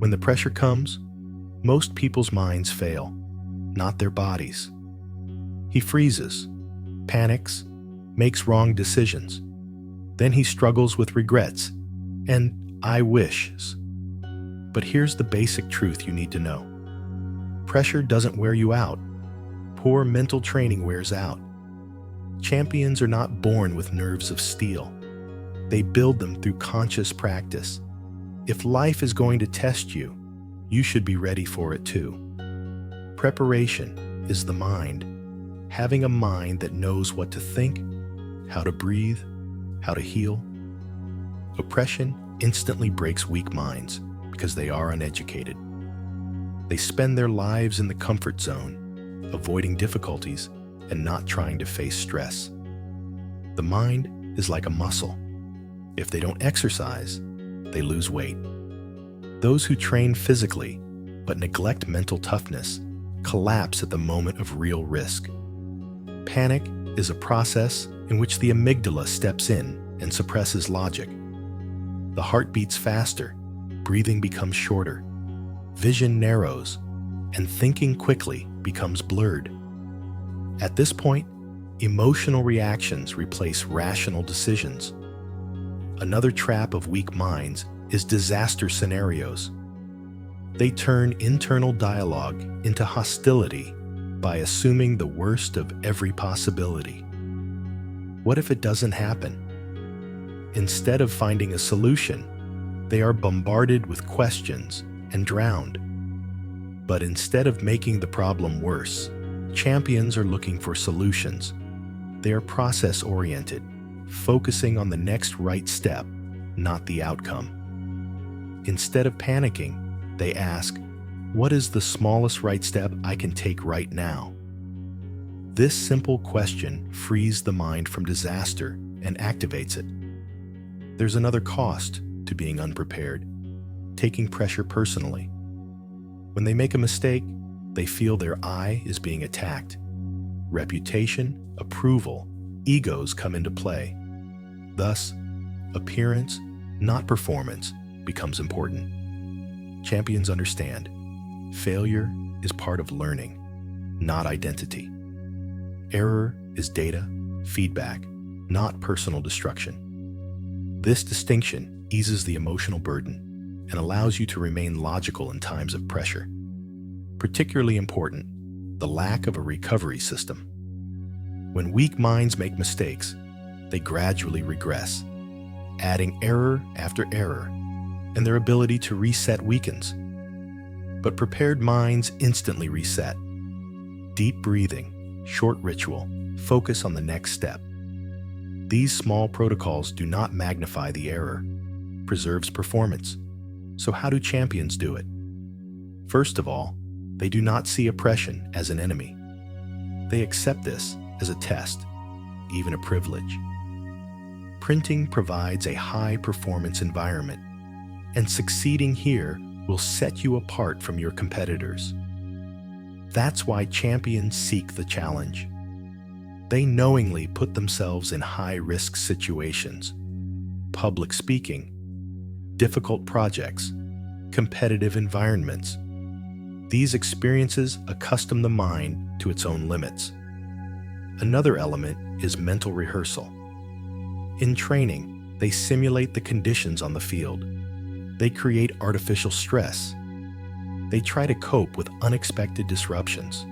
When the pressure comes, most people's minds fail, not their bodies. He freezes, panics, makes wrong decisions. Then he struggles with regrets and I wishes. But here's the basic truth you need to know. Pressure doesn't wear you out. Poor mental training wears out. Champions are not born with nerves of steel. They build them through conscious practice. If life is going to test you, you should be ready for it too. Preparation is the mind. Having a mind that knows what to think, how to breathe, how to heal. Oppression instantly breaks weak minds because they are uneducated. They spend their lives in the comfort zone, avoiding difficulties and not trying to face stress. The mind is like a muscle. If they don't exercise, they lose weight. Those who train physically but neglect mental toughness collapse at the moment of real risk. Panic is a process in which the amygdala steps in and suppresses logic. The heart beats faster, breathing becomes shorter, vision narrows, and thinking quickly becomes blurred. At this point, emotional reactions replace rational decisions. Another trap of weak minds is disaster scenarios. They turn internal dialogue into hostility by assuming the worst of every possibility. What if it doesn't happen? Instead of finding a solution, they are bombarded with questions and drowned. But instead of making the problem worse, champions are looking for solutions. They are process-oriented, focusing on the next right step, not the outcome. Instead of panicking, they ask, what is the smallest right step I can take right now? This simple question frees the mind from disaster and activates it. There's another cost to being unprepared, taking pressure personally. When they make a mistake, they feel their I is being attacked. Reputation, approval, egos come into play. Thus, appearance, not performance, becomes important. Champions understand failure is part of learning, not identity. Error is data, feedback, not personal destruction. This distinction eases the emotional burden and allows you to remain logical in times of pressure. Particularly important, the lack of a recovery system. When weak minds make mistakes, they gradually regress, adding error after error, and their ability to reset weakens. But prepared minds instantly reset. Deep breathing, short ritual, focus on the next step. These small protocols do not magnify the error, preserves performance. So how do champions do it? First of all, they do not see oppression as an enemy. They accept this as a test, even a privilege. Printing provides a high-performance environment, and succeeding here will set you apart from your competitors. That's why champions seek the challenge. They knowingly put themselves in high-risk situations, public speaking, difficult projects, competitive environments. These experiences accustom the mind to its own limits. Another element is mental rehearsal. In training, they simulate the conditions on the field. They create artificial stress. They try to cope with unexpected disruptions.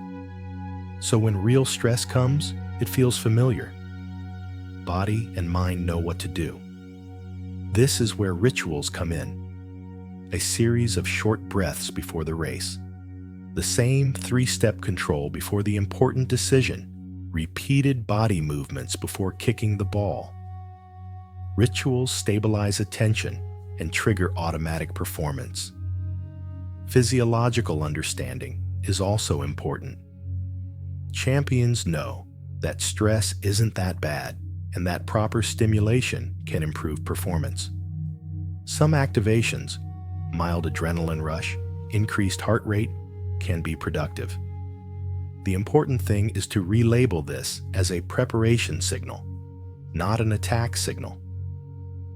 So when real stress comes, it feels familiar. Body and mind know what to do. This is where rituals come in. A series of short breaths before the race. The same 3-step control before the important decision. Repeated body movements before kicking the ball. Rituals stabilize attention and trigger automatic performance. Physiological understanding is also important. Champions know that stress isn't that bad and that proper stimulation can improve performance. Some activations, mild adrenaline rush, increased heart rate, can be productive. The important thing is to relabel this as a preparation signal, not an attack signal.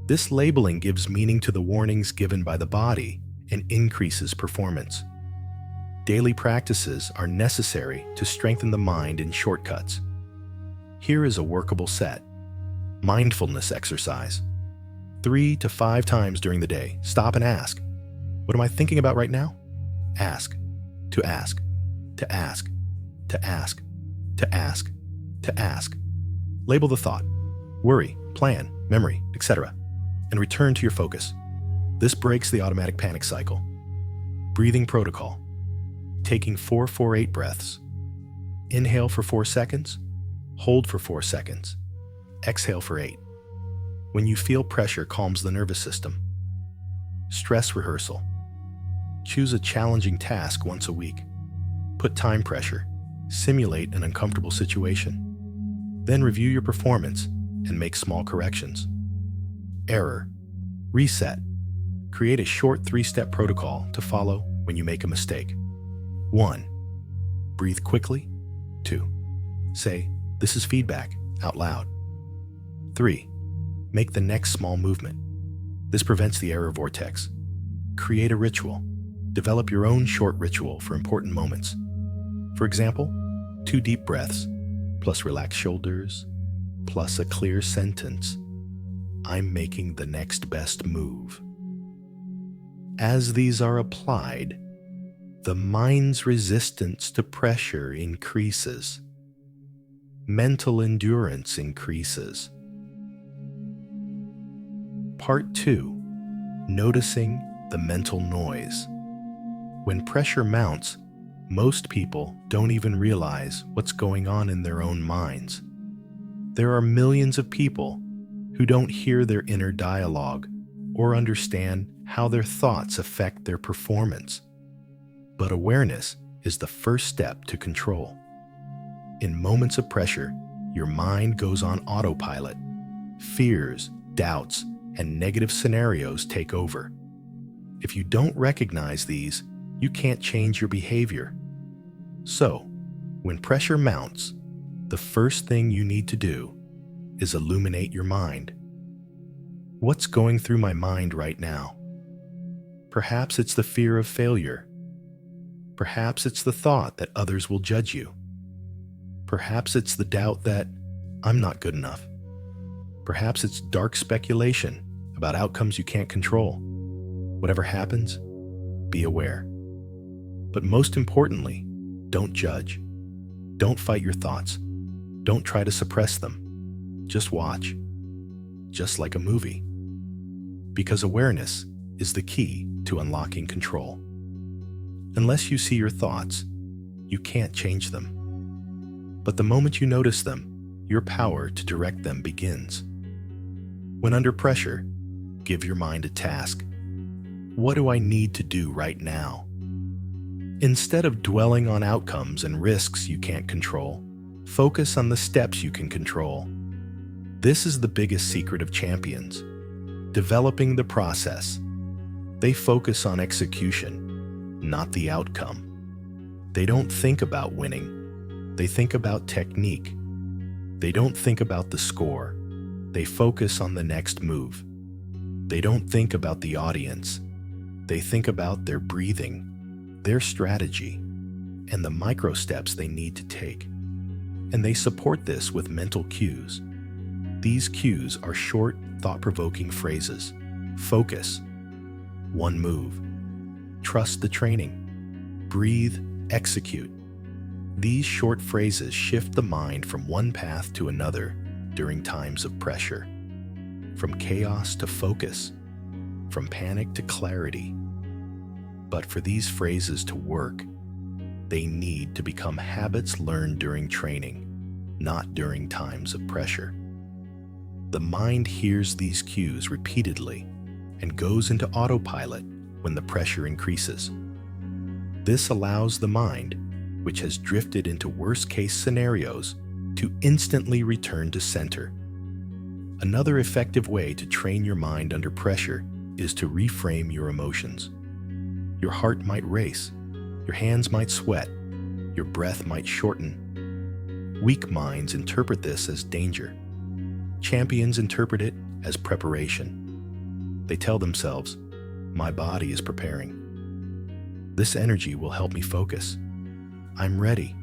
This labeling gives meaning to the warnings given by the body and increases performance. Daily practices are necessary to strengthen the mind in shortcuts. Here is a workable set. Mindfulness exercise. 3 to 5 times during the day, stop and ask, what am I thinking about right now? Ask, to ask, to ask, to ask, to ask, to ask. Label the thought, worry, plan, memory, etc., and return to your focus. This breaks the automatic panic cycle. Breathing protocol. Taking 4-4-8 breaths. Inhale for 4 seconds, hold for 4 seconds, exhale for 8. When you feel pressure calms the nervous system. Stress rehearsal. Choose a challenging task once a week. Put time pressure. Simulate an uncomfortable situation. Then review your performance and make small corrections. Error. Reset. Create a short 3-step protocol to follow when you make a mistake. 1. Breathe quickly. 2. Say, "This is feedback," out loud. 3. Make the next small movement. This prevents the error vortex. Create a ritual. Develop your own short ritual for important moments. For example, 2 deep breaths, plus relaxed shoulders, plus a clear sentence, "I'm making the next best move." As these are applied, the mind's resistance to pressure increases. Mental endurance increases. Part 2. Noticing the mental noise. When pressure mounts, most people don't even realize what's going on in their own minds. There are millions of people who don't hear their inner dialogue or understand how their thoughts affect their performance. But awareness is the first step to control. In moments of pressure, your mind goes on autopilot. Fears, doubts, and negative scenarios take over. If you don't recognize these, you can't change your behavior. So, when pressure mounts, the first thing you need to do is illuminate your mind. What's going through my mind right now? Perhaps it's the fear of failure. Perhaps it's the thought that others will judge you. Perhaps it's the doubt that I'm not good enough. Perhaps it's dark speculation about outcomes you can't control. Whatever happens, be aware. But most importantly, don't judge. Don't fight your thoughts. Don't try to suppress them. Just watch. Just like a movie. Because awareness is the key to unlocking control. Unless you see your thoughts, you can't change them. But the moment you notice them, your power to direct them begins. When under pressure, give your mind a task. What do I need to do right now? Instead of dwelling on outcomes and risks you can't control, focus on the steps you can control. This is the biggest secret of champions. Developing the process. They focus on execution, not the outcome. They don't think about winning. They think about technique. They don't think about the score. They focus on the next move. They don't think about the audience. They think about their breathing, their strategy, and the micro steps they need to take. And they support this with mental cues. These cues are short, thought-provoking phrases. Focus. One move. Trust the training. Breathe, execute. These short phrases shift the mind from one path to another during times of pressure. From chaos to focus. From panic to clarity. But for these phrases to work, they need to become habits learned during training, not during times of pressure. The mind hears these cues repeatedly and goes into autopilot when the pressure increases. This allows the mind, which has drifted into worst-case scenarios, to instantly return to center. Another effective way to train your mind under pressure is to reframe your emotions. Your heart might race, your hands might sweat, your breath might shorten. Weak minds interpret this as danger. Champions interpret it as preparation. They tell themselves, My body is preparing. This energy will help me focus. I'm ready.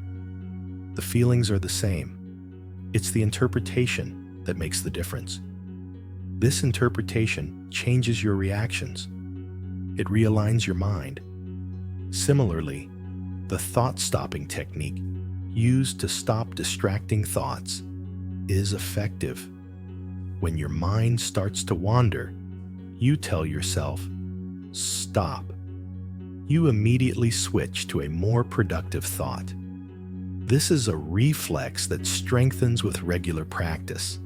The feelings are the same. It's the interpretation that makes the difference. This interpretation changes your reactions. It realigns your mind. Similarly, the thought-stopping technique used to stop distracting thoughts is effective. When your mind starts to wander, you tell yourself, "Stop." You immediately switch to a more productive thought. This is a reflex that strengthens with regular practice.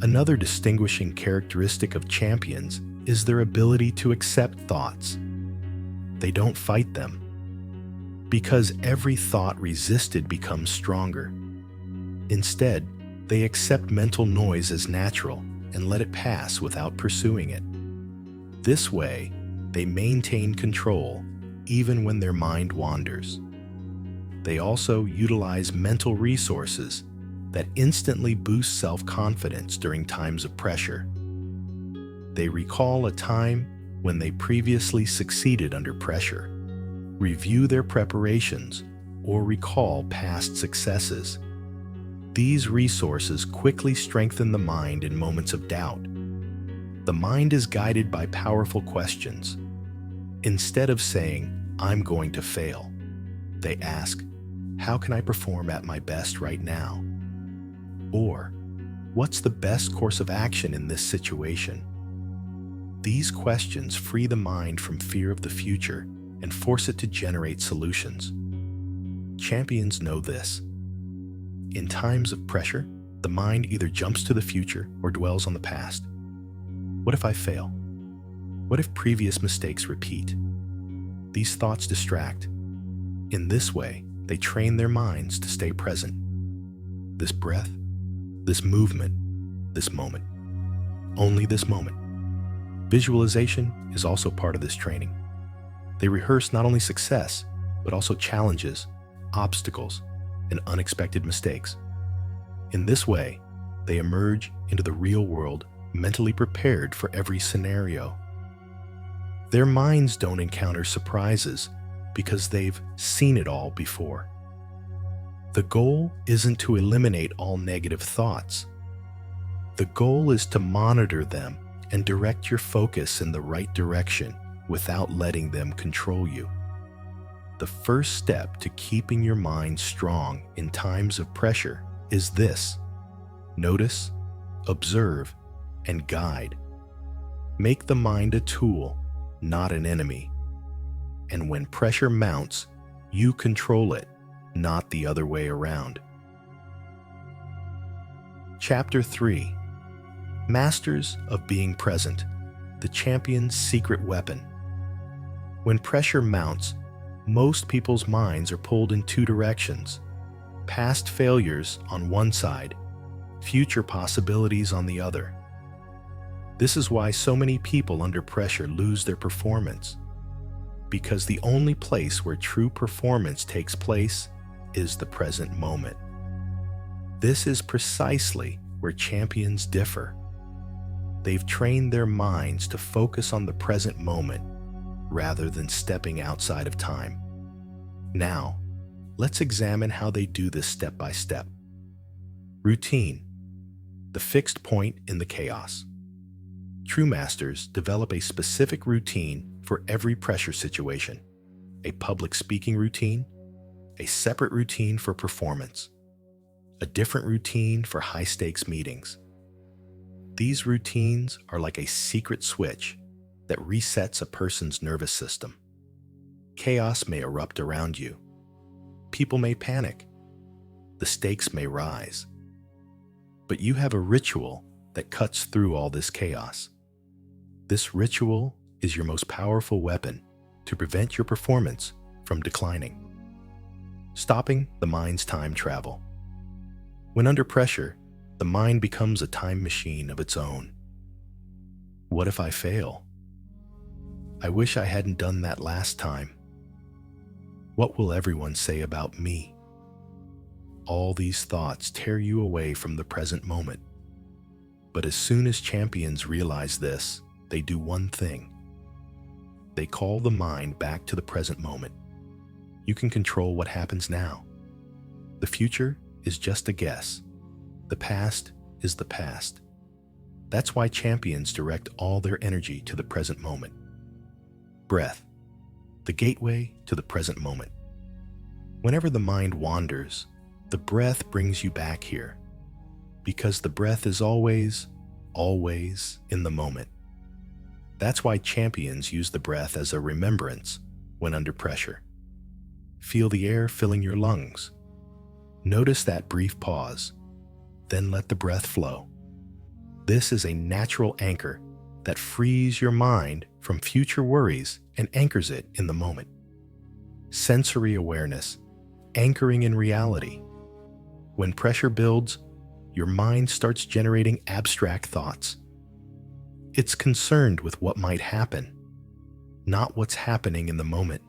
Another distinguishing characteristic of champions is their ability to accept thoughts. They don't fight them, because every thought resisted becomes stronger. Instead, they accept mental noise as natural and let it pass without pursuing it. This way, they maintain control even when their mind wanders. They also utilize mental resources that instantly boost self-confidence during times of pressure. They recall a time when they previously succeeded under pressure, review their preparations, or recall past successes. These resources quickly strengthen the mind in moments of doubt. The mind is guided by powerful questions. Instead of saying, "I'm going to fail," they ask, "How can I perform at my best right now?" Or, "What's the best course of action in this situation?" These questions free the mind from fear of the future and force it to generate solutions. Champions know this. In times of pressure, the mind either jumps to the future or dwells on the past. What if I fail? What if previous mistakes repeat? These thoughts distract. In this way, they train their minds to stay present. This breath, this movement, this moment. Only this moment. Visualization is also part of this training. They rehearse not only success, but also challenges, obstacles, and unexpected mistakes. In this way, they emerge into the real world mentally prepared for every scenario. Their minds don't encounter surprises because they've seen it all before. The goal isn't to eliminate all negative thoughts. The goal is to monitor them and direct your focus in the right direction without letting them control you. The first step to keeping your mind strong in times of pressure is this: notice, observe, and guide. Make the mind a tool, not an enemy. And when pressure mounts, you control it, not the other way around. Chapter 3: Masters of Being Present, the Champion's Secret Weapon. When pressure mounts, most people's minds are pulled in two directions: past failures on one side, future possibilities on the other. This is why so many people under pressure lose their performance, because the only place where true performance takes place is the present moment. This is precisely where champions differ. They've trained their minds to focus on the present moment rather than stepping outside of time. Now, let's examine how they do this step by step. Routine, the fixed point in the chaos. True masters develop a specific routine for every pressure situation: a public speaking routine, a separate routine for performance, a different routine for high-stakes meetings. These routines are like a secret switch that resets a person's nervous system. Chaos may erupt around you. People may panic. The stakes may rise. But you have a ritual that cuts through all this chaos. This ritual is your most powerful weapon to prevent your performance from declining. Stopping the mind's time travel. When under pressure, the mind becomes a time machine of its own. What if I fail? I wish I hadn't done that last time. What will everyone say about me? All these thoughts tear you away from the present moment. But as soon as champions realize this, they do one thing. They call the mind back to the present moment. You can control what happens now. The future is just a guess. The past is the past. That's why champions direct all their energy to the present moment. Breath, the gateway to the present moment. Whenever the mind wanders, the breath brings you back here, because the breath is always in the moment. That's why champions use the breath as a remembrance when under pressure. Feel the air filling your lungs. Notice that brief pause, then let the breath flow. This is a natural anchor that frees your mind from future worries and anchors it in the moment. Sensory awareness, anchoring in reality. When pressure builds, your mind starts generating abstract thoughts. It's concerned with what might happen, not what's happening in the moment.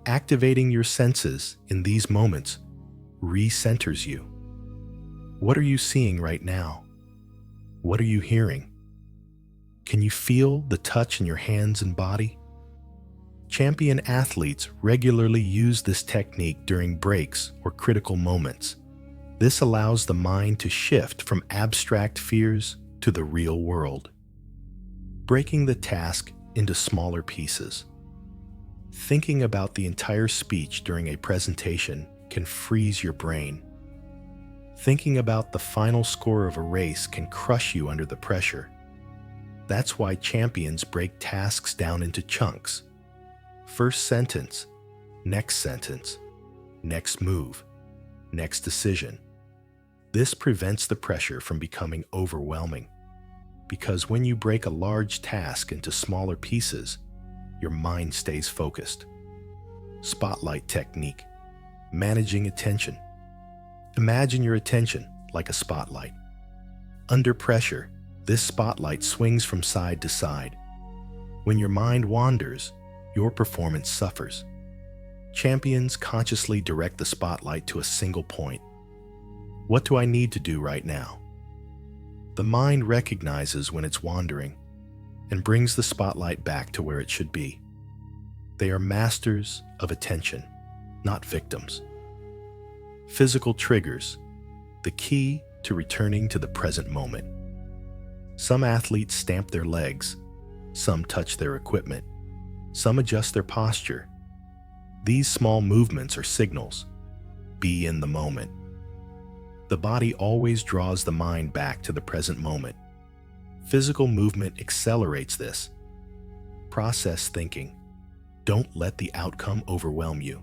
Activating your senses in these moments recenters you. What are you seeing right now? What are you hearing? Can you feel the touch in your hands and body? Champion athletes regularly use this technique during breaks or critical moments. This allows the mind to shift from abstract fears to the real world. Breaking the task into smaller pieces. Thinking about the entire speech during a presentation can freeze your brain. Thinking about the final score of a race can crush you under the pressure. That's why champions break tasks down into chunks. First sentence, next move, next decision. This prevents the pressure from becoming overwhelming. Because when you break a large task into smaller pieces, your mind stays focused. Spotlight technique, managing attention. Imagine your attention like a spotlight. Under pressure, this spotlight swings from side to side. When your mind wanders, your performance suffers. Champions consciously direct the spotlight to a single point. What do I need to do right now? The mind recognizes when it's wandering and brings the spotlight back to where it should be. They are masters of attention, not victims. Physical triggers, the key to returning to the present moment. Some athletes stamp their legs, some touch their equipment, some adjust their posture. These small movements are signals. Be in the moment. The body always draws the mind back to the present moment. Physical movement accelerates this. Process thinking. Don't let the outcome overwhelm you.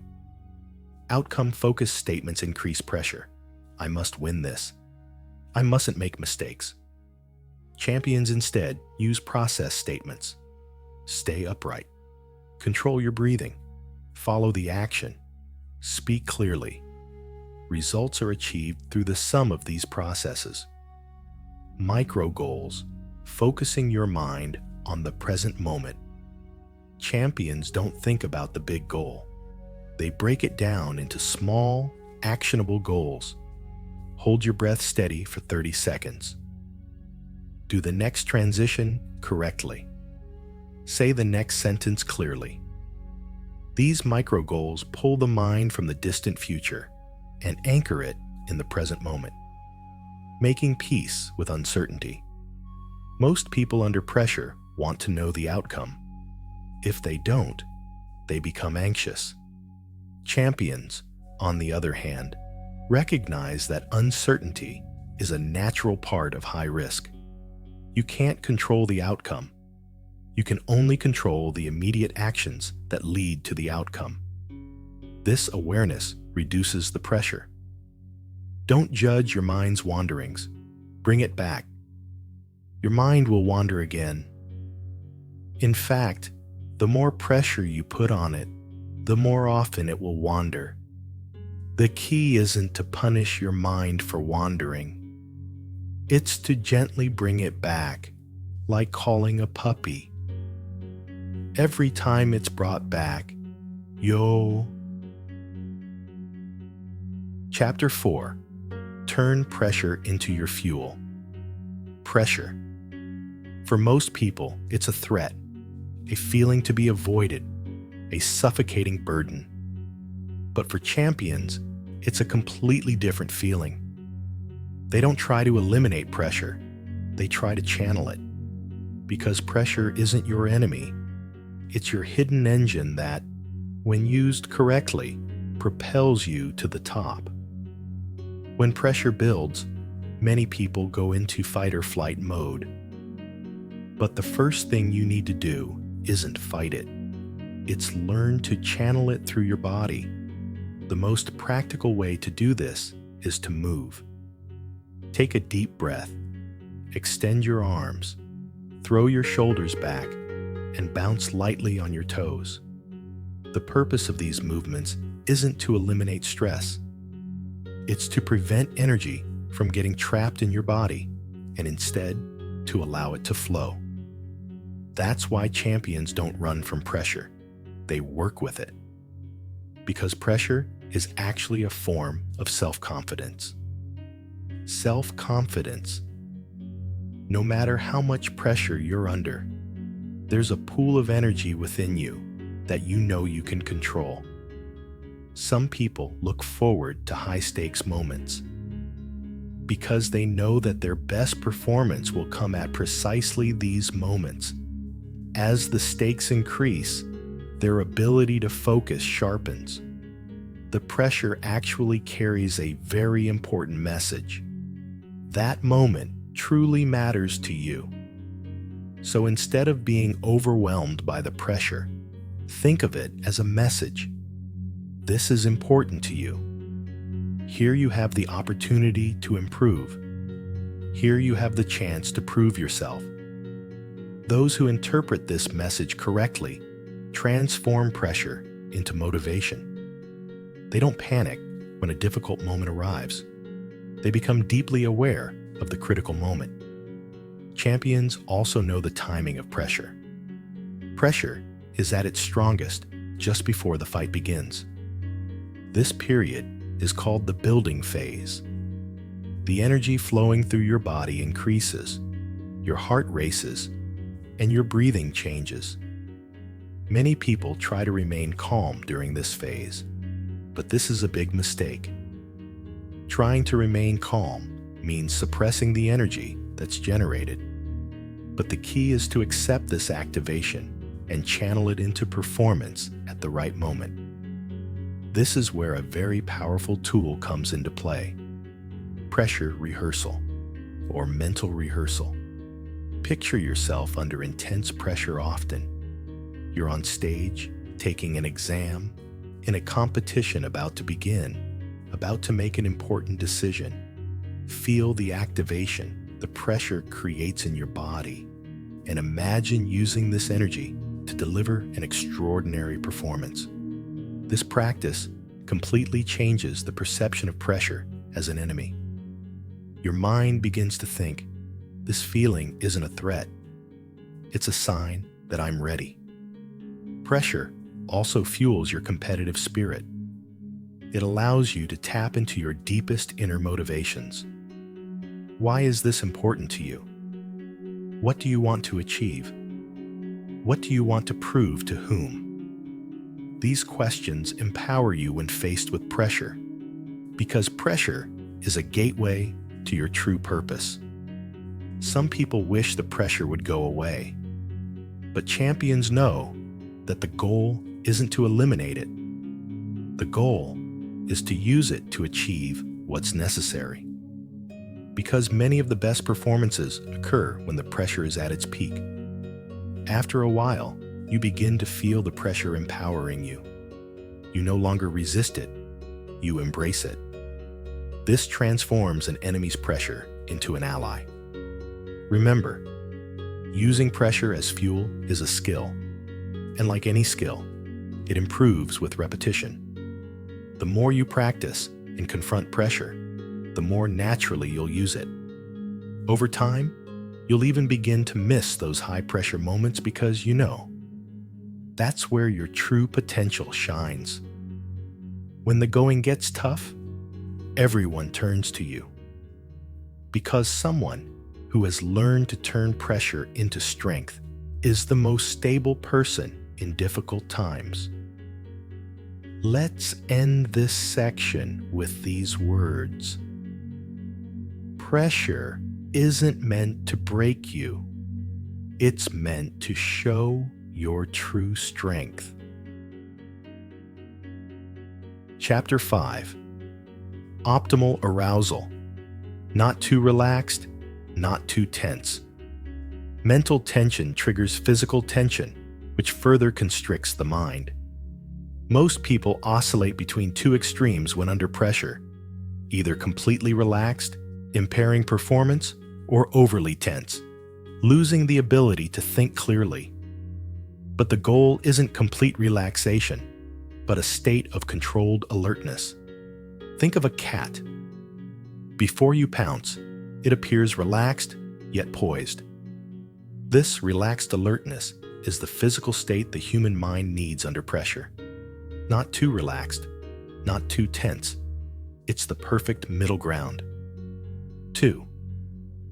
Outcome-focused statements increase pressure. I must win this. I mustn't make mistakes. Champions instead use process statements. Stay upright. Control your breathing. Follow the action. Speak clearly. Results are achieved through the sum of these processes. Micro goals, focusing your mind on the present moment. Champions don't think about the big goal. They break it down into small, actionable goals. Hold your breath steady for 30 seconds. Do the next transition correctly. Say the next sentence clearly. These micro goals pull the mind from the distant future and anchor it in the present moment, making peace with uncertainty. Most people under pressure want to know the outcome. If they don't, they become anxious. Champions, on the other hand, recognize that uncertainty is a natural part of high risk. You can't control the outcome. You can only control the immediate actions that lead to the outcome. This awareness reduces the pressure. Don't judge your mind's wanderings. Bring it back. Your mind will wander again. In fact, the more pressure you put on it, the more often it will wander. The key isn't to punish your mind for wandering. It's to gently bring it back, like calling a puppy. Every time it's brought back, yo. Chapter 4. Turn pressure into your fuel. Pressure. For most people, it's a threat. a feeling to be avoided, a suffocating burden. But for champions, it's a completely different feeling. They don't try to eliminate pressure, they try to channel it. Because pressure isn't your enemy, it's your hidden engine that, when used correctly, propels you to the top. When pressure builds, many people go into fight or flight mode. But the first thing you need to do isn't fight it. It's learn to channel it through your body. The most practical way to do this is to move. Take a deep breath, extend your arms, throw your shoulders back, and bounce lightly on your toes. The purpose of these movements isn't to eliminate stress. It's to prevent energy from getting trapped in your body and instead to allow it to flow. That's why champions don't run from pressure. They work with it. Because pressure is actually a form of self-confidence. Self-confidence. No matter how much pressure you're under, there's a pool of energy within you that you know you can control. Some people look forward to high-stakes moments because they know that their best performance will come at precisely these moments. As the stakes increase, their ability to focus sharpens. The pressure actually carries a very important message. That moment truly matters to you. So instead of being overwhelmed by the pressure, think of it as a message. This is important to you. Here you have the opportunity to improve. Here you have the chance to prove yourself. Those who interpret this message correctly transform pressure into motivation. They don't panic when a difficult moment arrives. They become deeply aware of the critical moment. Champions also know the timing of pressure. Pressure is at its strongest just before the fight begins. This period is called the building phase. The energy flowing through your body increases, your heart races, and your breathing changes. Many people try to remain calm during this phase, but this is a big mistake. Trying to remain calm means suppressing the energy that's generated. But the key is to accept this activation and channel it into performance at the right moment. This is where a very powerful tool comes into play: pressure rehearsal, or mental rehearsal. Picture yourself under intense pressure often. You're on stage, taking an exam, in a competition about to begin, about to make an important decision. Feel the activation the pressure creates in your body, and imagine using this energy to deliver an extraordinary performance. This practice completely changes the perception of pressure as an enemy. Your mind begins to think, this feeling isn't a threat. It's a sign that I'm ready. Pressure also fuels your competitive spirit. It allows you to tap into your deepest inner motivations. Why is this important to you? What do you want to achieve? What do you want to prove to whom? These questions empower you when faced with pressure, because pressure is a gateway to your true purpose. Some people wish the pressure would go away, but champions know that the goal isn't to eliminate it. The goal is to use it to achieve what's necessary. Because many of the best performances occur when the pressure is at its peak. After a while, you begin to feel the pressure empowering you. You no longer resist it, you embrace it. This transforms an enemy's pressure into an ally. Remember, using pressure as fuel is a skill, and like any skill, it improves with repetition. The more you practice and confront pressure, the more naturally you'll use it. Over time, you'll even begin to miss those high-pressure moments because you know that's where your true potential shines. When the going gets tough, everyone turns to you. Because someone who has learned to turn pressure into strength is the most stable person in difficult times. Let's end this section with these words. Pressure isn't meant to break you. It's meant to show your true strength. Chapter 5. Optimal arousal. Not too relaxed, not too tense. Mental tension triggers physical tension, which further constricts the mind. Most people oscillate between two extremes when under pressure, either completely relaxed, impairing performance, or overly tense, losing the ability to think clearly. But the goal isn't complete relaxation, but a state of controlled alertness. Think of a cat. Before you pounce, it appears relaxed, yet poised. This relaxed alertness is the physical state the human mind needs under pressure. Not too relaxed, not too tense. It's the perfect middle ground. 2.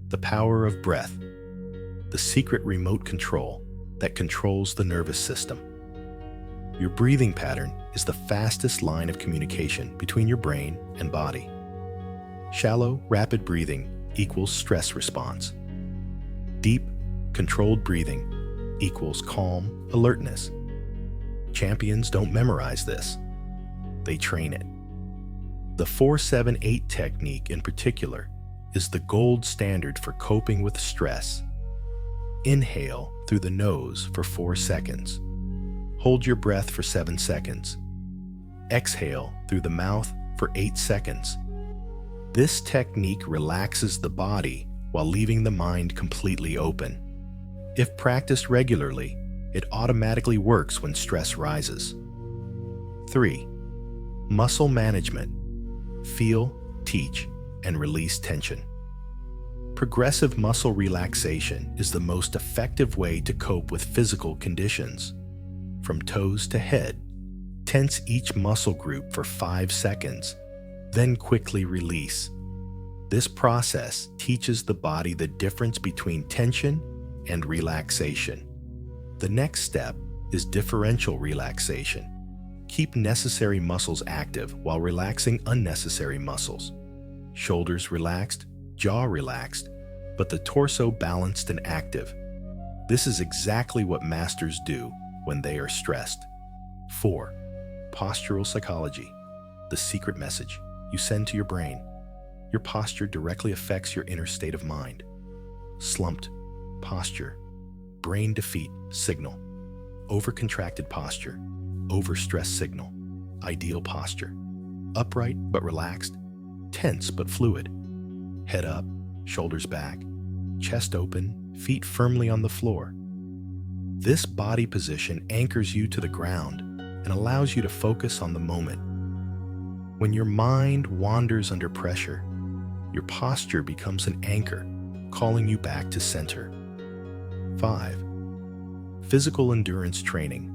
The power of breath. The secret remote control that controls the nervous system. Your breathing pattern is the fastest line of communication between your brain and body. Shallow, rapid breathing equals stress response. Deep, controlled breathing equals calm alertness. Champions don't memorize this. They train it. The 4-7-8 technique in particular is the gold standard for coping with stress. Inhale through the nose for 4 seconds. Hold your breath for 7 seconds. Exhale through the mouth for 8 seconds. This technique relaxes the body while leaving the mind completely open. If practiced regularly, it automatically works when stress rises. 3. Muscle management. Feel, teach, and release tension. Progressive muscle relaxation is the most effective way to cope with physical conditions. From toes to head, tense each muscle group for 5 seconds, then quickly release. This process teaches the body the difference between tension and relaxation. The next step is differential relaxation. Keep necessary muscles active while relaxing unnecessary muscles. Shoulders relaxed, jaw relaxed, but the torso balanced and active. This is exactly what masters do when they are stressed. 4. Postural psychology. The secret message you send to your brain. Your posture directly affects your inner state of mind. Slumped posture, brain defeat signal. Overcontracted posture, overstress signal. Ideal posture. Upright but relaxed, tense but fluid. Head up, shoulders back, chest open, feet firmly on the floor. This body position anchors you to the ground and allows you to focus on the moment. When your mind wanders under pressure, your posture becomes an anchor, calling you back to center. 5. Physical endurance training.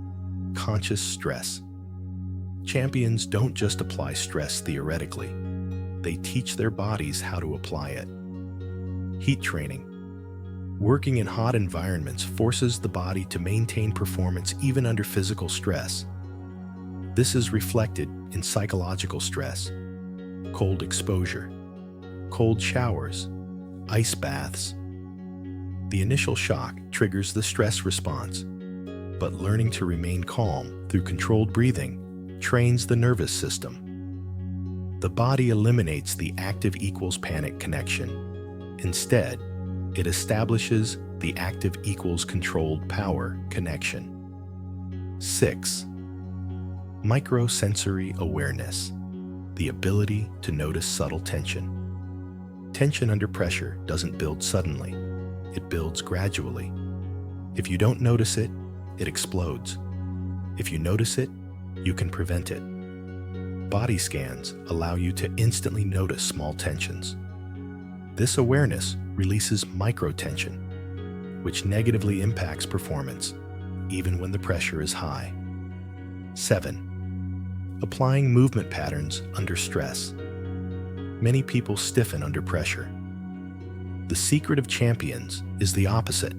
Conscious stress. Champions don't just apply stress theoretically. They teach their bodies how to apply it. Heat training. Working in hot environments forces the body to maintain performance even under physical stress. This is reflected in psychological stress, cold exposure, cold showers, ice baths. The initial shock triggers the stress response, but learning to remain calm through controlled breathing trains the nervous system. The body eliminates the active equals panic connection. Instead, it establishes the active equals controlled power connection. 6. Microsensory awareness. The ability to notice subtle tension. Tension under pressure doesn't build suddenly. It builds gradually. If you don't notice it, it explodes. If you notice it, you can prevent it. Body scans allow you to instantly notice small tensions. This awareness releases microtension, which negatively impacts performance, even when the pressure is high. 7. Applying movement patterns under stress. Many people stiffen under pressure. The secret of champions is the opposite.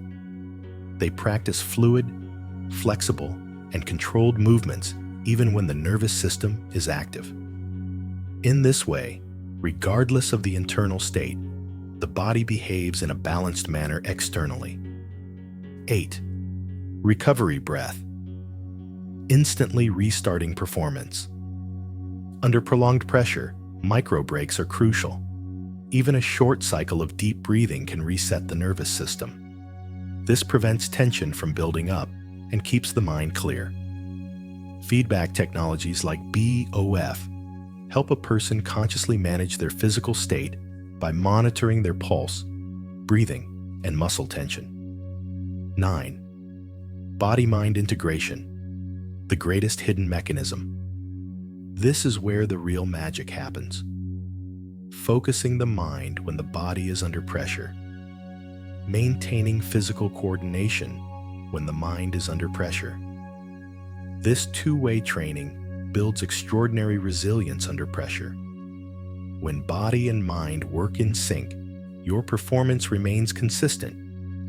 They practice fluid, flexible, and controlled movements even when the nervous system is active. In this way, regardless of the internal state, the body behaves in a balanced manner externally. 8. Recovery breath. Instantly restarting performance. Under prolonged pressure, micro breaks are crucial. Even a short cycle of deep breathing can reset the nervous system. This prevents tension from building up and keeps the mind clear. Feedback technologies like BOF help a person consciously manage their physical state by monitoring their pulse, breathing, and muscle tension. 9. Body-mind integration, the greatest hidden mechanism. This is where the real magic happens. Focusing the mind when the body is under pressure. Maintaining physical coordination when the mind is under pressure. This two-way training builds extraordinary resilience under pressure. When body and mind work in sync, your performance remains consistent,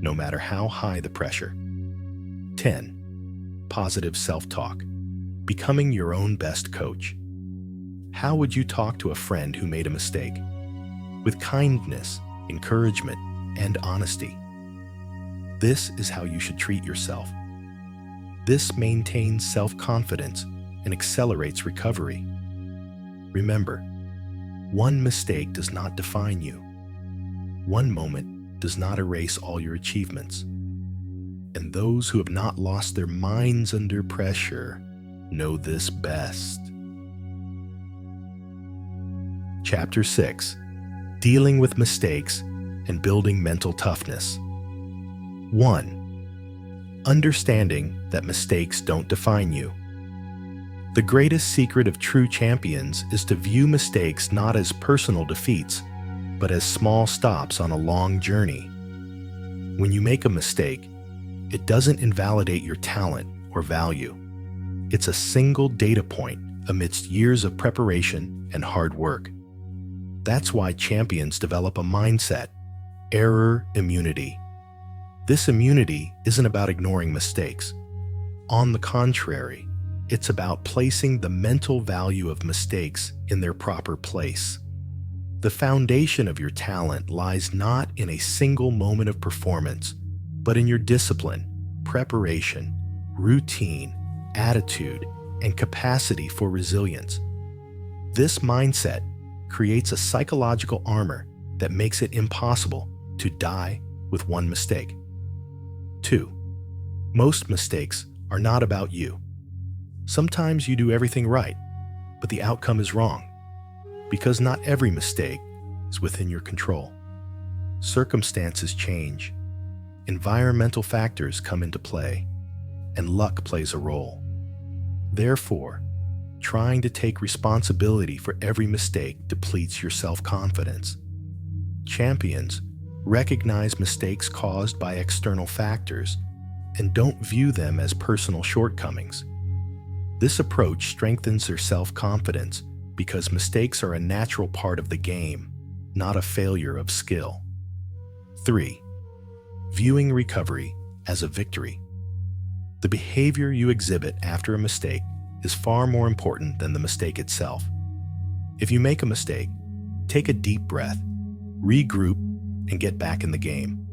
no matter how high the pressure. 10. Positive self-talk. Becoming your own best coach. How would you talk to a friend who made a mistake? With kindness, encouragement, and honesty. This is how you should treat yourself. This maintains self-confidence and accelerates recovery. Remember, one mistake does not define you. One moment does not erase all your achievements. And those who have not lost their minds under pressure know this best. Chapter 6. Dealing with mistakes and building mental toughness. 1. Understanding that mistakes don't define you. The greatest secret of true champions is to view mistakes not as personal defeats, but as small stops on a long journey. When you make a mistake, it doesn't invalidate your talent or value. It's a single data point amidst years of preparation and hard work. That's why champions develop a mindset, error immunity. This immunity isn't about ignoring mistakes. On the contrary, it's about placing the mental value of mistakes in their proper place. The foundation of your talent lies not in a single moment of performance, but in your discipline, preparation, routine, attitude, and capacity for resilience. This mindset creates a psychological armor that makes it impossible to die with one mistake. 2. Most mistakes are not about you. Sometimes you do everything right, but the outcome is wrong, because not every mistake is within your control. Circumstances change, environmental factors come into play, and luck plays a role. Therefore, trying to take responsibility for every mistake depletes your self-confidence. Champions recognize mistakes caused by external factors and don't view them as personal shortcomings. This approach strengthens their self-confidence because mistakes are a natural part of the game, not a failure of skill. 3. Viewing recovery as a victory. The behavior you exhibit after a mistake is far more important than the mistake itself. If you make a mistake, take a deep breath, regroup, and get back in the game.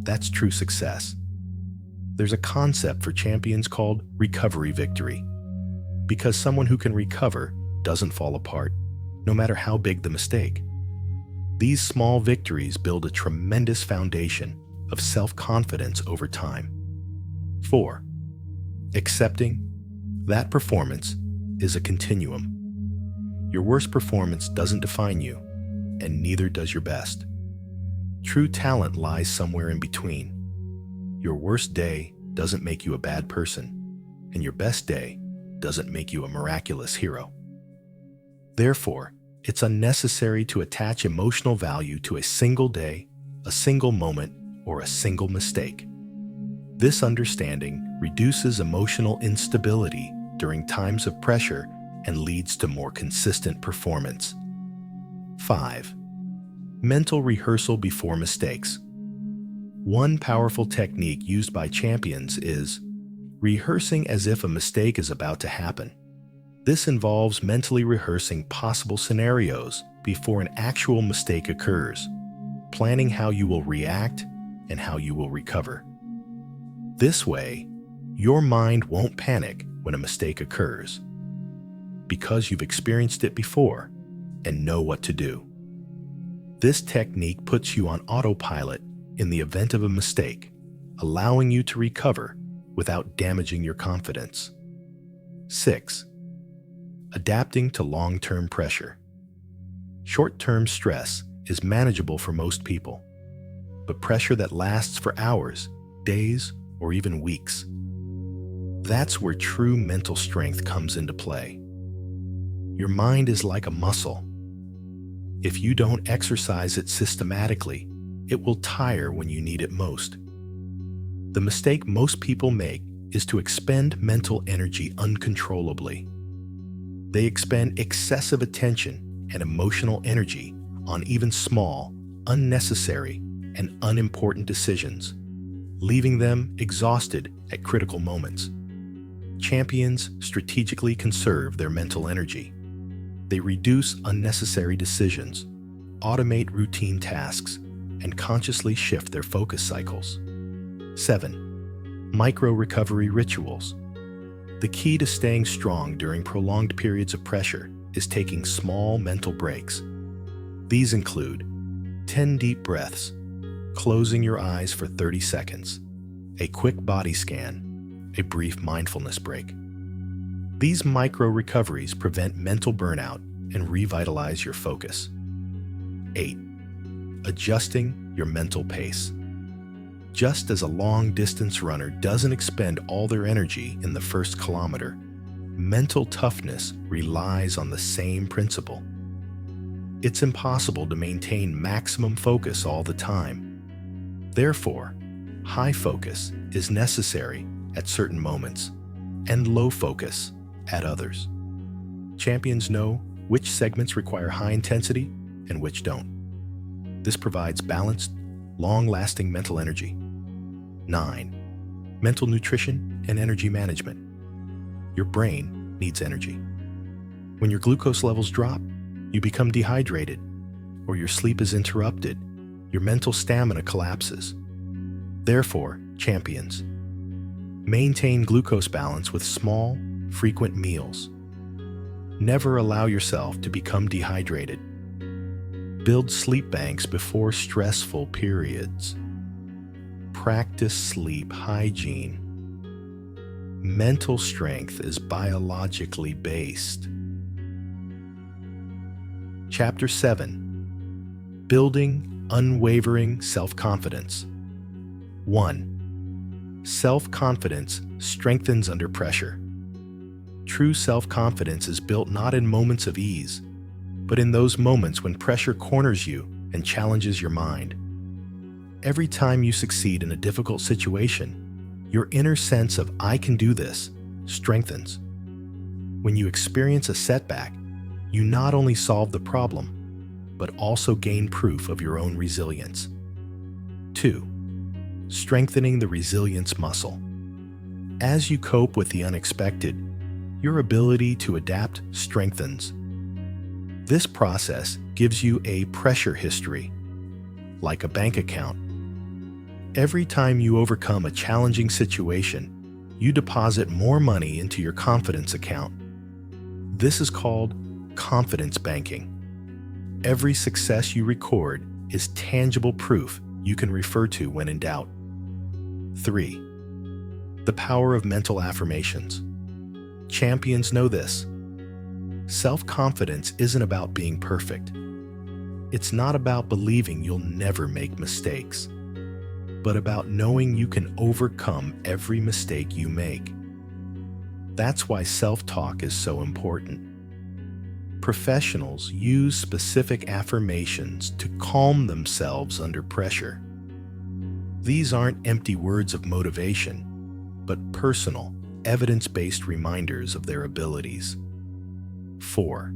That's true success. There's a concept for champions called recovery victory, because someone who can recover doesn't fall apart, no matter how big the mistake. These small victories build a tremendous foundation of self-confidence over time. 4. Accepting that performance is a continuum. Your worst performance doesn't define you, and neither does your best. True talent lies somewhere in between. Your worst day doesn't make you a bad person, and your best day doesn't make you a miraculous hero. Therefore, it's unnecessary to attach emotional value to a single day, a single moment, or a single mistake. This understanding reduces emotional instability during times of pressure and leads to more consistent performance. 5. Mental rehearsal before mistakes. One powerful technique used by champions is rehearsing as if a mistake is about to happen. This involves mentally rehearsing possible scenarios before an actual mistake occurs, planning how you will react and how you will recover. This way, your mind won't panic when a mistake occurs, because you've experienced it before and know what to do. This technique puts you on autopilot in the event of a mistake, allowing you to recover without damaging your confidence. 6. Adapting to long-term pressure. Short-term stress is manageable for most people, but pressure that lasts for hours, days, or even weeks, that's where true mental strength comes into play. Your mind is like a muscle. If you don't exercise it systematically, it will tire when you need it most. The mistake most people make is to expend mental energy uncontrollably. They expend excessive attention and emotional energy on even small, unnecessary, and unimportant decisions, leaving them exhausted at critical moments. Champions strategically conserve their mental energy. They reduce unnecessary decisions, automate routine tasks, and consciously shift their focus cycles. 7. Micro-recovery rituals. The key to staying strong during prolonged periods of pressure is taking small mental breaks. These include 10 deep breaths, closing your eyes for 30 seconds, a quick body scan, a brief mindfulness break. These micro-recoveries prevent mental burnout and revitalize your focus. 8. Adjusting your mental pace. Just as a long-distance runner doesn't expend all their energy in the first kilometer, mental toughness relies on the same principle. It's impossible to maintain maximum focus all the time. Therefore, high focus is necessary at certain moments and low focus at others. Champions know which segments require high intensity and which don't. This provides balanced, long-lasting mental energy. 9. Mental nutrition and energy management. Your brain needs energy. When your glucose levels drop, you become dehydrated, or your sleep is interrupted, your mental stamina collapses. Therefore, champions, maintain glucose balance with small, frequent meals. Never allow yourself to become dehydrated. Build sleep banks before stressful periods. Practice sleep hygiene. Mental strength is biologically based. Chapter 7. Building unwavering self-confidence. 1. Self-confidence strengthens under pressure. True self-confidence is built not in moments of ease, but in those moments when pressure corners you and challenges your mind. Every time you succeed in a difficult situation, your inner sense of "I can do this" strengthens. When you experience a setback, you not only solve the problem, but also gain proof of your own resilience. 2. Strengthening the resilience muscle. As you cope with the unexpected, your ability to adapt strengthens. This process gives you a pressure history, like a bank account. Every time you overcome a challenging situation, you deposit more money into your confidence account. This is called confidence banking. Every success you record is tangible proof you can refer to when in doubt. 3. The power of mental affirmations. Champions know this. Self-confidence isn't about being perfect. It's not about believing you'll never make mistakes, but about knowing you can overcome every mistake you make. That's why self-talk is so important. Professionals use specific affirmations to calm themselves under pressure. These aren't empty words of motivation, but personal, evidence-based reminders of their abilities. 4.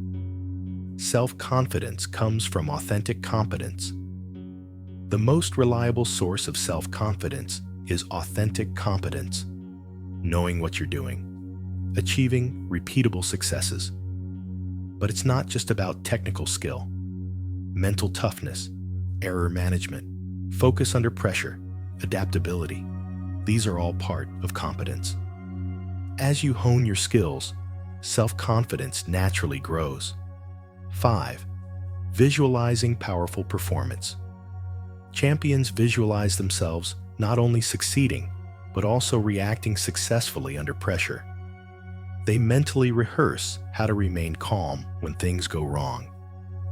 Self-confidence comes from authentic competence. The most reliable source of self-confidence is authentic competence, knowing what you're doing, achieving repeatable successes. But it's not just about technical skill. Mental toughness, error management, focus under pressure, adaptability, these are all part of competence. As you hone your skills, self-confidence naturally grows. 5. Visualizing powerful performance. Champions visualize themselves not only succeeding, but also reacting successfully under pressure. They mentally rehearse how to remain calm when things go wrong,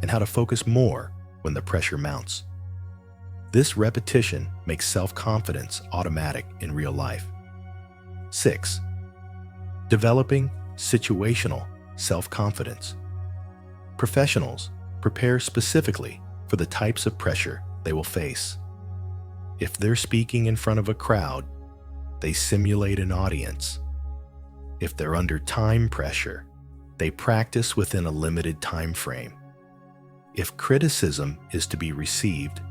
and how to focus more when the pressure mounts. This repetition makes self-confidence automatic in real life. 6. Developing situational self-confidence. Professionals prepare specifically for the types of pressure they will face. If they're speaking in front of a crowd, they simulate an audience. If they're under time pressure, they practice within a limited time frame. If criticism is to be received,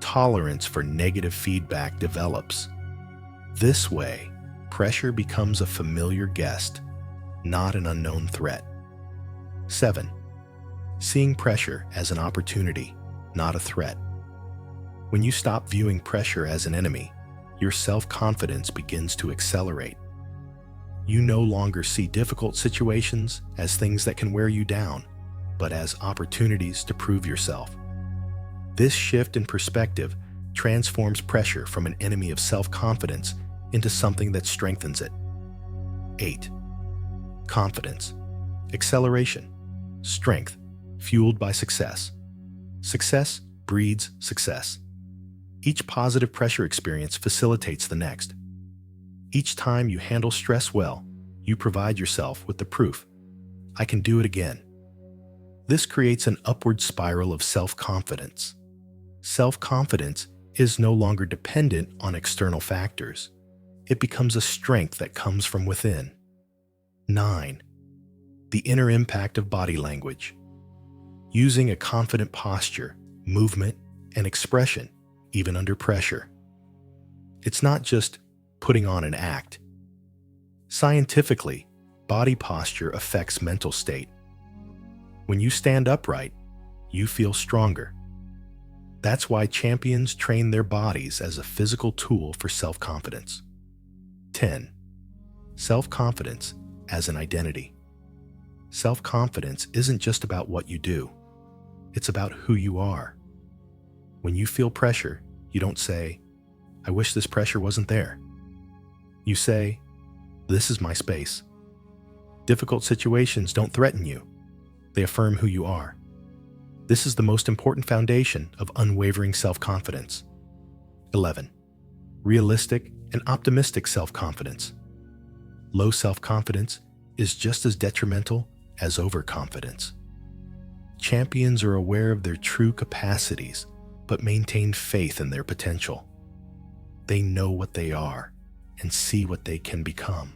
tolerance for negative feedback develops. This way, pressure becomes a familiar guest, not an unknown threat. 7. Seeing pressure as an opportunity, not a threat. When you stop viewing pressure as an enemy, your self-confidence begins to accelerate. You no longer see difficult situations as things that can wear you down, but as opportunities to prove yourself. This shift in perspective transforms pressure from an enemy of self-confidence into something that strengthens it. 8. Confidence, acceleration, strength, fueled by success. Success breeds success. Each positive pressure experience facilitates the next. Each time you handle stress well, you provide yourself with the proof, I can do it again. This creates an upward spiral of self-confidence. Self-confidence is no longer dependent on external factors. It becomes a strength that comes from within. 9. The inner impact of body language. Using a confident posture, movement, and expression, even under pressure. It's not just putting on an act. Scientifically, body posture affects mental state. When you stand upright, you feel stronger. That's why champions train their bodies as a physical tool for self-confidence. 10. Self-confidence as an identity. Self-confidence isn't just about what you do. It's about who you are. When you feel pressure, you don't say, I wish this pressure wasn't there. You say, this is my space. Difficult situations don't threaten you. They affirm who you are. This is the most important foundation of unwavering self-confidence. 11. Realistic and optimistic self-confidence. Low self-confidence is just as detrimental as overconfidence. Champions are aware of their true capacities, but maintain faith in their potential. They know what they are and see what they can become.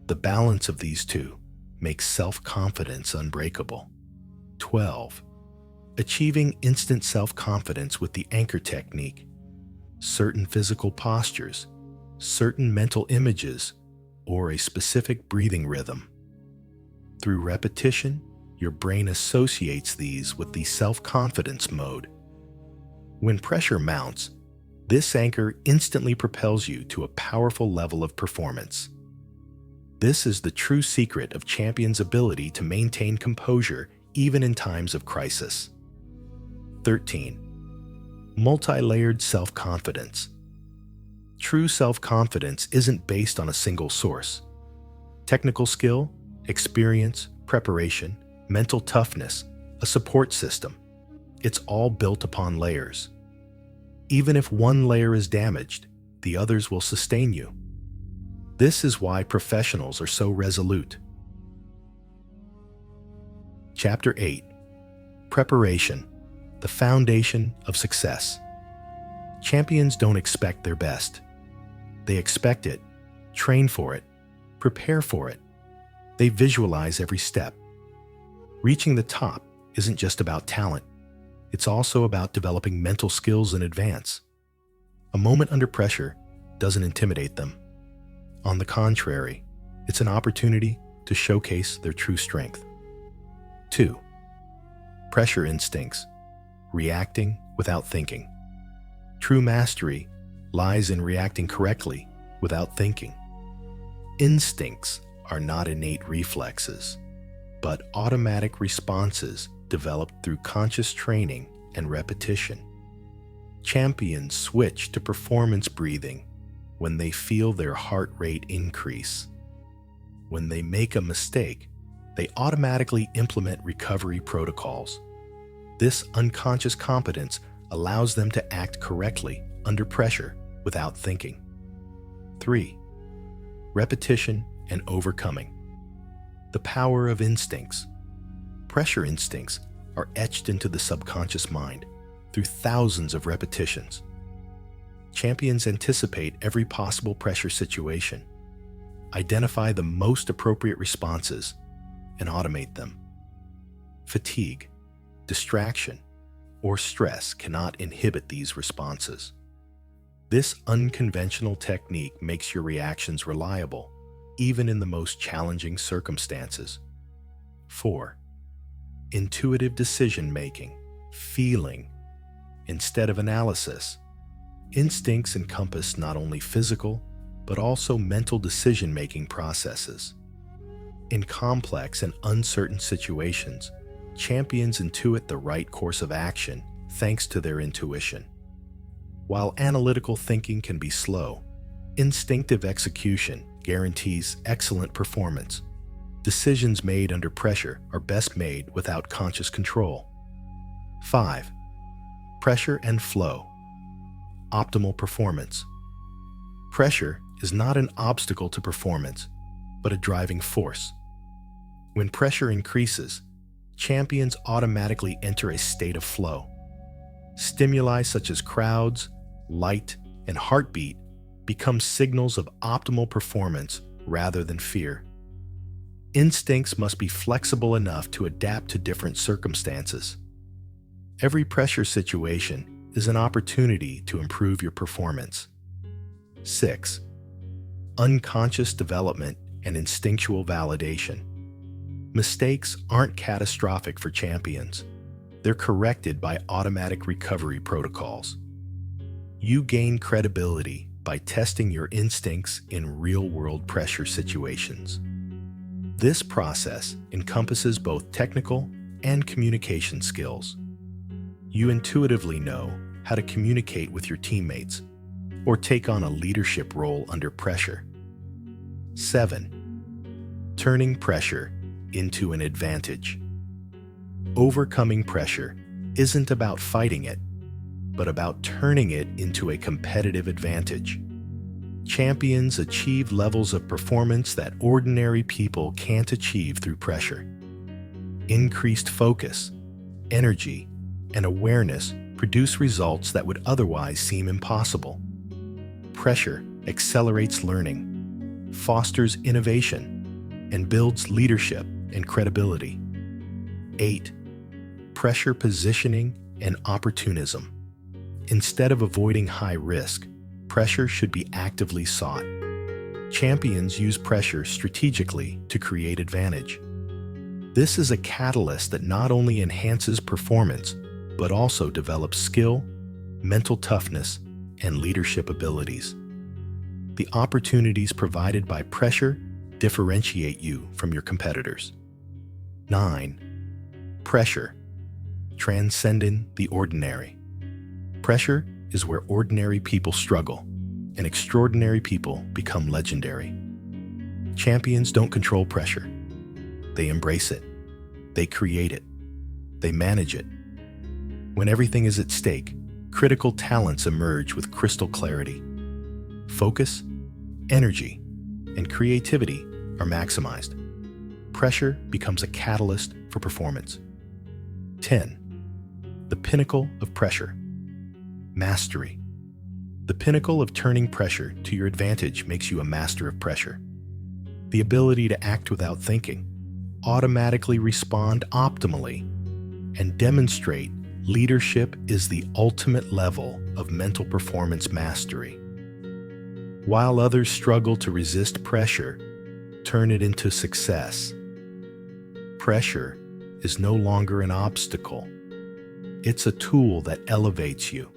The balance of these two makes self-confidence unbreakable. 12. Achieving instant self-confidence with the anchor technique. Certain physical postures, certain mental images, or a specific breathing rhythm. Through repetition, your brain associates these with the self-confidence mode. When pressure mounts, this anchor instantly propels you to a powerful level of performance. This is the true secret of champions' ability to maintain composure even in times of crisis. 13. Multi-layered self-confidence. True self-confidence isn't based on a single source. Technical skill, experience, preparation, mental toughness, a support system. It's all built upon layers. Even if one layer is damaged, the others will sustain you. This is why professionals are so resolute. Chapter 8. Preparation, the foundation of success. Champions don't expect their best. They expect it, train for it, prepare for it. They visualize every step. Reaching the top isn't just about talent. It's also about developing mental skills in advance. A moment under pressure doesn't intimidate them. On the contrary, it's an opportunity to showcase their true strength. 2. Pressure instincts, reacting without thinking. True mastery lies in reacting correctly without thinking. Instincts are not innate reflexes, but automatic responses developed through conscious training and repetition. Champions switch to performance breathing when they feel their heart rate increase. When they make a mistake, they automatically implement recovery protocols. This unconscious competence allows them to act correctly under pressure without thinking. 3. Repetition and overcoming. The power of instincts. Pressure instincts are etched into the subconscious mind through thousands of repetitions. Champions anticipate every possible pressure situation, identify the most appropriate responses, and automate them. Fatigue, distraction, or stress cannot inhibit these responses. This unconventional technique makes your reactions reliable, even in the most challenging circumstances. 4. Intuitive decision-making, feeling, instead of analysis. Instincts encompass not only physical, but also mental decision-making processes. In complex and uncertain situations, champions intuit the right course of action thanks to their intuition. While analytical thinking can be slow, instinctive execution guarantees excellent performance. Decisions made under pressure are best made without conscious control. 5. Pressure and flow. Optimal performance. Pressure is not an obstacle to performance, but a driving force. When pressure increases, champions automatically enter a state of flow. Stimuli such as crowds, light, and heartbeat become signals of optimal performance rather than fear. Instincts must be flexible enough to adapt to different circumstances. Every pressure situation is an opportunity to improve your performance. 6. Unconscious development and instinctual validation. Mistakes aren't catastrophic for champions. They're corrected by automatic recovery protocols. You gain credibility by testing your instincts in real-world pressure situations. This process encompasses both technical and communication skills. You intuitively know how to communicate with your teammates or take on a leadership role under pressure. 7. Turning pressure into an advantage. Overcoming pressure isn't about fighting it, but about turning it into a competitive advantage. Champions achieve levels of performance that ordinary people can't achieve through pressure. Increased focus, energy, and awareness produce results that would otherwise seem impossible. Pressure accelerates learning, fosters innovation, and builds leadership and credibility. 8. Pressure positioning and opportunism. Instead of avoiding high risk, pressure should be actively sought. Champions use pressure strategically to create advantage. This is a catalyst that not only enhances performance, but also develops skill, mental toughness, and leadership abilities. The opportunities provided by pressure differentiate you from your competitors. 9. Pressure, transcending the ordinary. Pressure is where ordinary people struggle, and extraordinary people become legendary. Champions don't control pressure. They embrace it. They create it. They manage it. When everything is at stake, critical talents emerge with crystal clarity. Focus, energy, and creativity are maximized. Pressure becomes a catalyst for performance. 10. The pinnacle of pressure. Mastery. The pinnacle of turning pressure to your advantage makes you a master of pressure. The ability to act without thinking, automatically respond optimally, and demonstrate Leadership is the ultimate level of mental performance mastery. While others struggle to resist pressure, turn it into success. Pressure is no longer an obstacle. It's a tool that elevates you.